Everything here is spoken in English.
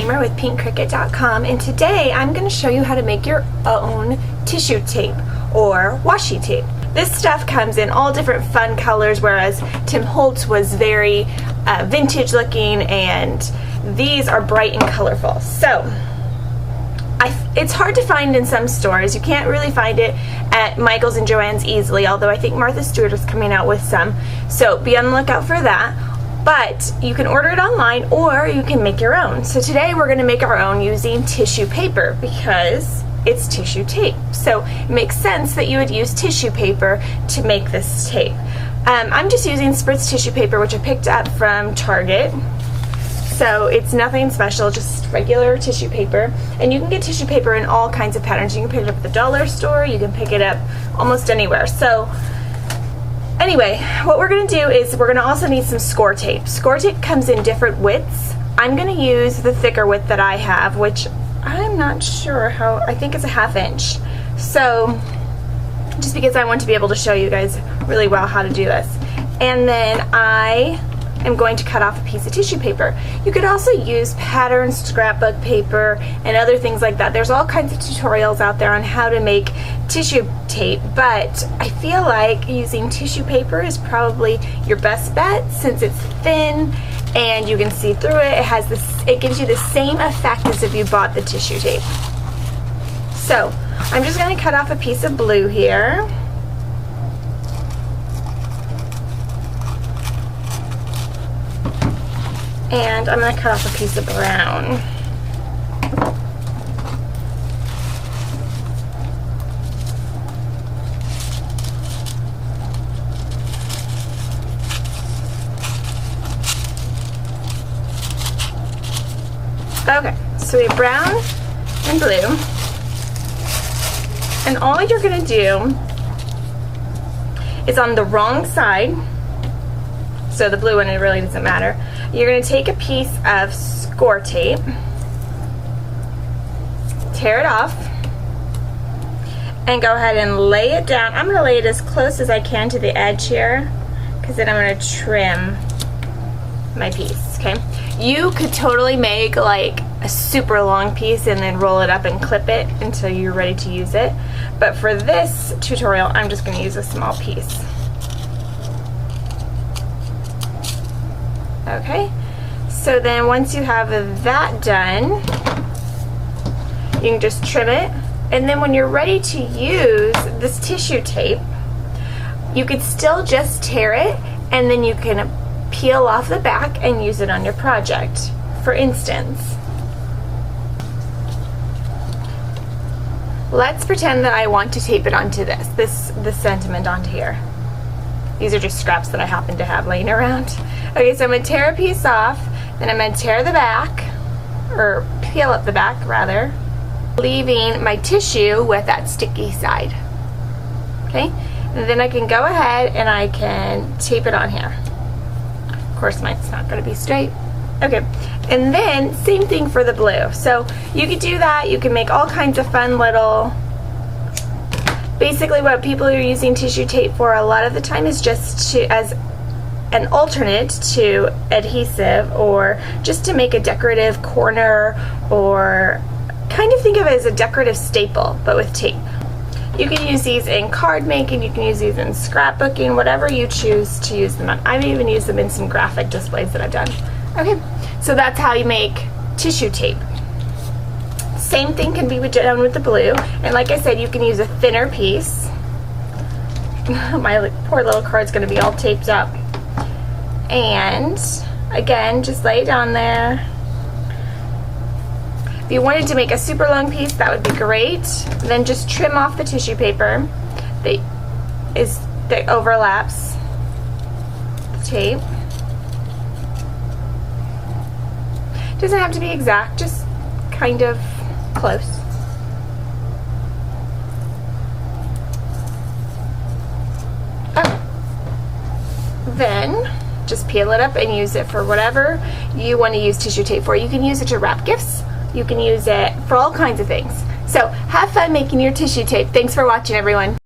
Tamer with pinkcricket.com, and today I'm going to show you how to make your own tissue tape or washi tape. This stuff comes in all different fun colors, whereas Tim Holtz was very vintage looking, and these are bright and colorful. So it's hard to find in some stores. You can't really find it at Michael's and Joann's easily, although I think Martha Stewart is coming out with some, so be on the lookout for that. But you can order it online or you can make your own. So today we're going to make our own using tissue paper because it's tissue tape. So it makes sense that you would use tissue paper to make this tape. I'm just using spritz tissue paper, which I picked up from Target. So it's nothing special, just regular tissue paper. And you can get tissue paper in all kinds of patterns. You can pick it up at the dollar store, you can pick it up almost anywhere. So anyway, what we're going to do is we're going to also need some score tape. Score tape comes in different widths. I'm going to use the thicker width that I have, which I'm not sure how, I think it's a 1/2 inch. So just because I want to be able to show you guys really well how to do this. And then I am going to cut off a piece of tissue paper. You could also use pattern scrapbook paper and other things like that. There's all kinds of tutorials out there on how to make tissue tape, but I feel like using tissue paper is probably your best bet since it's thin and you can see through it. It has this, it gives you the same effect as if you bought the tissue tape. So I'm just going to cut off a piece of blue here. And I'm going to cut off a piece of brown. Okay, so we have brown and blue. And all you're going to do is on the wrong side, so the blue one, it really doesn't matter. You're going to take a piece of score tape, tear it off, and go ahead and lay it down. I'm going to lay it as close as I can to the edge here, because then I'm going to trim my piece, okay? You could totally make like a super long piece and then roll it up and clip it until you're ready to use it. But for this tutorial, I'm just going to use a small piece. Okay, so then once you have that done, you can just trim it, and then when you're ready to use this tissue tape, you could still just tear it, and then you can peel off the back and use it on your project. For instance, let's pretend that I want to tape it onto this sentiment onto here. These are just scraps that I happen to have laying around. Okay, so I'm going to tear a piece off, then I'm going to tear the back, or peel up the back rather, leaving my tissue with that sticky side. Okay, and then I can go ahead and I can tape it on here. Of course, mine's not going to be straight. Okay, and then same thing for the blue. So you could do that, you can make all kinds of fun little, basically what people are using tissue tape for a lot of the time is just to, as an alternate to adhesive, or just to make a decorative corner, or kind of think of it as a decorative staple, but with tape. You can use these in card making, you can use these in scrapbooking, whatever you choose to use them on. I've even used them in some graphic displays that I've done. Okay, so that's how you make tissue tape. Same thing can be done with the blue, and like I said, you can use a thinner piece. My poor little card's going to be all taped up. And again, just lay it down there. If you wanted to make a super long piece, that would be great. Then just trim off the tissue paper that overlaps the tape. Doesn't have to be exact, just kind of close. Okay. Then just peel it up and use it for whatever you want to use tissue tape for. You can use it to wrap gifts. You can use it for all kinds of things. So have fun making your tissue tape. Thanks for watching, everyone.